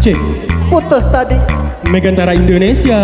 Cek. Putus tadi. Megantara Indonesia.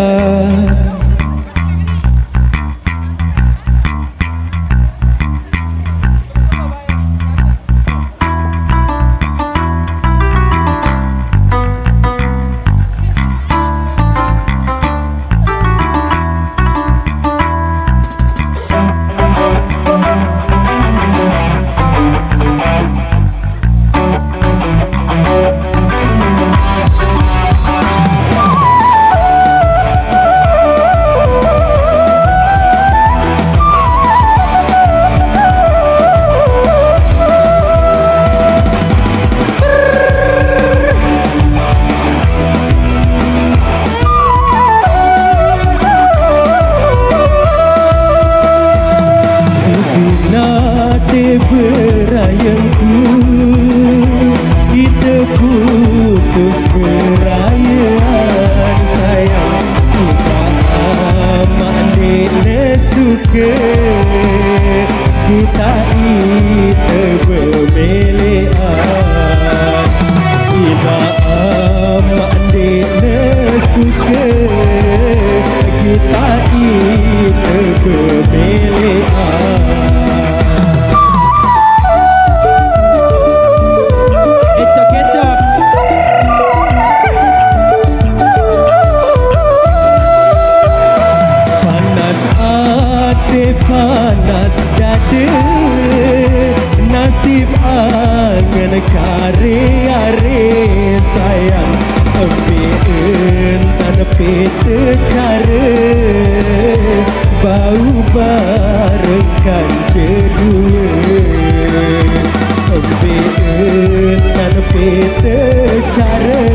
Berayangku kita putus perayaan sayang kita aman suka kita itu bermelean kita aman suka kita itu bermelean. Panas dada nasib angan kare-are sayang ambil tanpa cara bau barengkan kedua ambil tanpa cara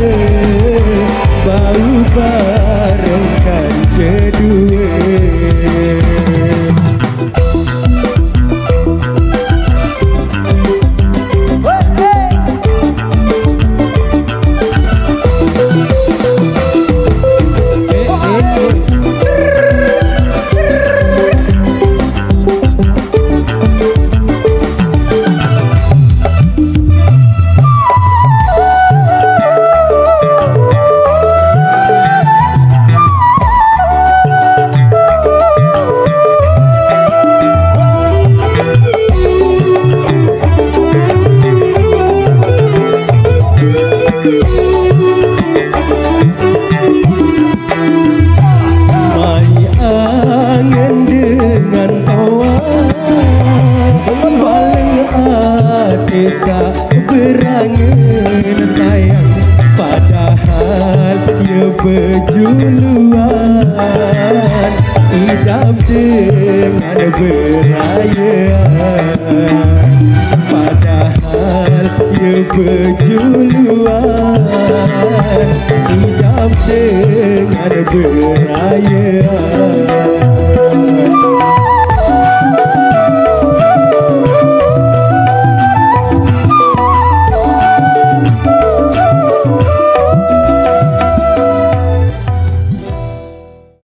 bau barengkan kedua. Berangan sayang padahal dia berjuluan idam dengan berayaan padahal dia berjuluan idam dengan berayaan.